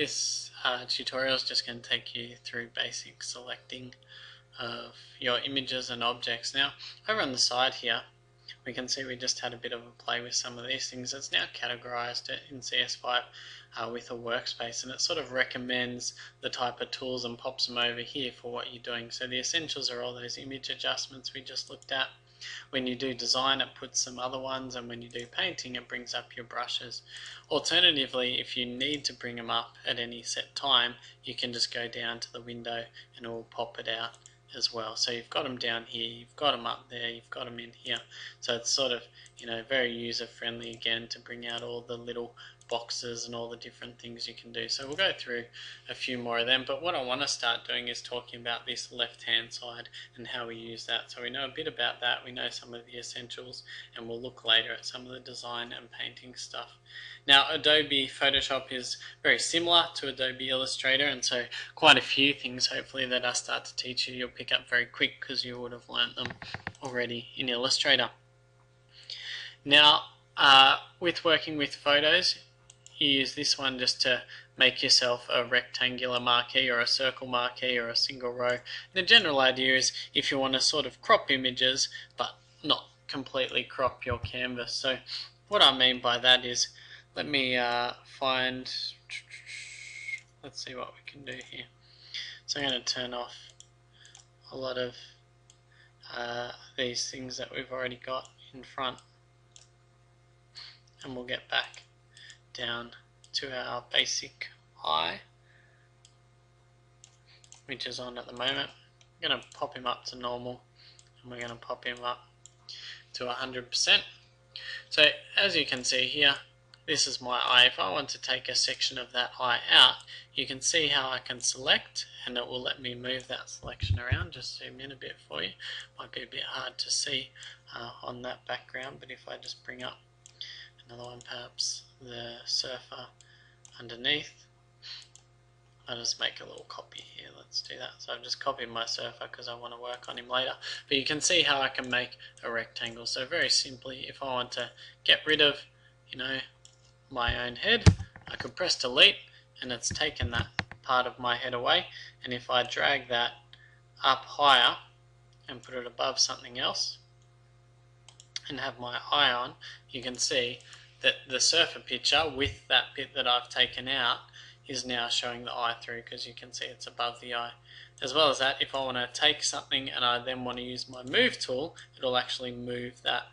This tutorial is just going to take you through basic selecting of your images and objects. Now, over on the side here, we can see we just had a bit of a play with some of these things. It's now categorized it in CS5 with a workspace, and it sort of recommends the type of tools and pops them over here for what you're doing. So the essentials are all those image adjustments we just looked at. When you do design, it puts some other ones, and when you do painting, it brings up your brushes. Alternatively, if you need to bring them up at any set time, you can just go down to the window and it will pop it out as well. So you've got them down here, you've got them up there, you've got them in here. So it's sort of, very user friendly again to bring out all the little boxes and all the different things you can do. So we'll go through a few more of them, but what I want to start doing is talking about this left hand side and how we use that. So we know a bit about that, we know some of the essentials, and we'll look later at some of the design and painting stuff. Now, Adobe Photoshop is very similar to Adobe Illustrator, and so quite a few things hopefully that I start to teach you, you'll pick up very quick because you would have learnt them already in Illustrator. Now, with working with photos, you use this one just to make yourself a rectangular marquee or a circle marquee or a single row. And the general idea is if you want to sort of crop images but not completely crop your canvas. So what I mean by that is, let me find, let's see what we can do here. So I'm going to turn off a lot of these things that we've already got in front, and we'll get back down to our basic eye, which is on at the moment. I'm going to pop him up to normal, and we're going to pop him up to 100%. So as you can see here, this is my eye. If I want to take a section of that eye out, you can see how I can select, and it will let me move that selection around. Just zoom in a bit for you. Might be a bit hard to see on that background, but if I just bring up another one, perhaps the surfer underneath, I'll just make a little copy here. Let's do that. So I've just copied my surfer because I want to work on him later. But you can see how I can make a rectangle. So very simply, if I want to get rid of, my own head, I could press delete, and it's taken that part of my head away. And if I drag that up higher and put it above something else and have my eye on, you can see that the surfer picture with that bit that I've taken out is now showing the eye through, because you can see it's above the eye. As well as that, if I want to take something and I then want to use my move tool, it'll actually move that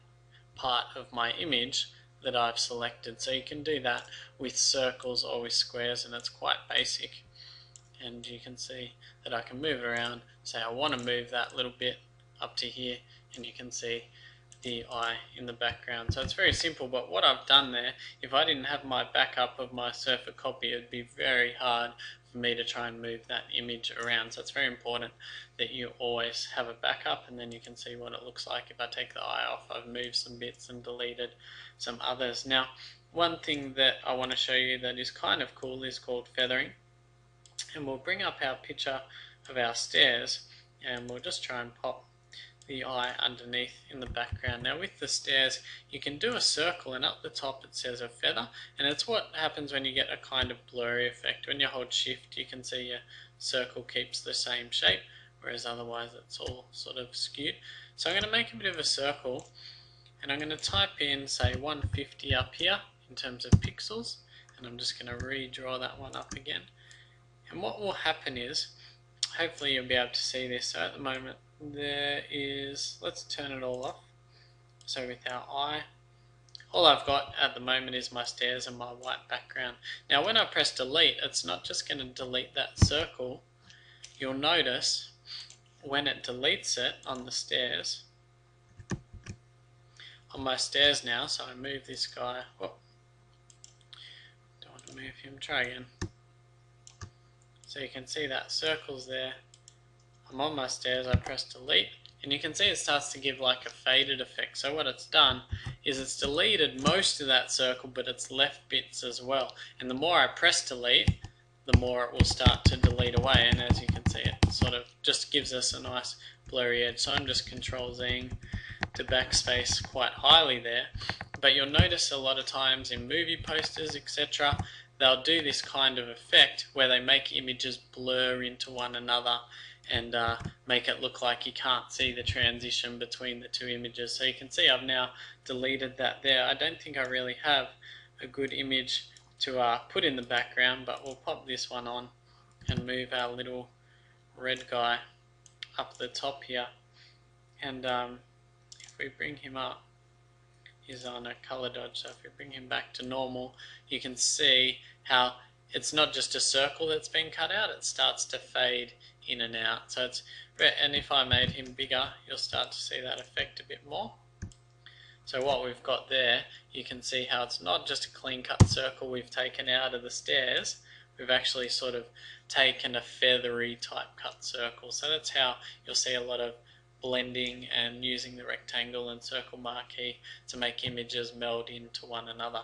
part of my image that I've selected. So you can do that with circles or with squares, and it's quite basic. And you can see that I can move it around. Say I want to move that little bit up to here, and you can see the eye in the background. So it's very simple, but what I've done there, if I didn't have my backup of my surfer copy, it would be very hard for me to try and move that image around. So it's very important that you always have a backup, and then you can see what it looks like. If I take the eye off, I've moved some bits and deleted some others. Now, one thing that I want to show you that is kind of cool is called feathering, and we'll bring up our picture of our stairs, and we'll just try and pop the eye underneath in the background. Now with the stairs, you can do a circle, and up the top it says a feather, and it's what happens when you get a kind of blurry effect. When you hold shift, you can see your circle keeps the same shape, whereas otherwise it's all sort of skewed. So I'm going to make a bit of a circle, and I'm going to type in, say, 150 up here in terms of pixels, and I'm just going to redraw that one up again. And what will happen is, hopefully you'll be able to see this. So at the moment there is, let's turn it all off. So with our eye, all I've got at the moment is my stairs and my white background. Now when I press delete, it's not just going to delete that circle. You'll notice when it deletes it on the stairs, on my stairs now, so I move this guy, whoop, don't want to move him, try again. So you can see that circle's there. I'm on my stairs, I press delete, and you can see it starts to give like a faded effect. So what it's done is it's deleted most of that circle, but it's left bits as well. And the more I press delete, the more it will start to delete away. And as you can see, it sort of just gives us a nice blurry edge. So I'm just Control-Zing to backspace quite highly there. But you'll notice a lot of times in movie posters, etc., they'll do this kind of effect where they make images blur into one another and make it look like you can't see the transition between the two images. So you can see I've now deleted that there. I don't think I really have a good image to put in the background, but we'll pop this one on and move our little red guy up the top here. And if we bring him up, he's on a color dodge, so if we bring him back to normal, you can see how it's not just a circle that's been cut out, it starts to fade in and out. So it's, and if I made him bigger, you'll start to see that effect a bit more. So what we've got there, you can see how it's not just a clean cut circle we've taken out of the stairs, we've actually sort of taken a feathery type cut circle. So that's how you'll see a lot of blending and using the rectangle and circle marquee to make images meld into one another.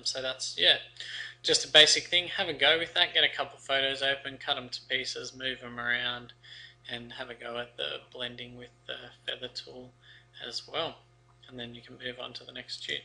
So that's, yeah, just a basic thing. Have a go with that, get a couple photos open, cut them to pieces, move them around, and have a go at the blending with the feather tool as well. And then you can move on to the next shoot.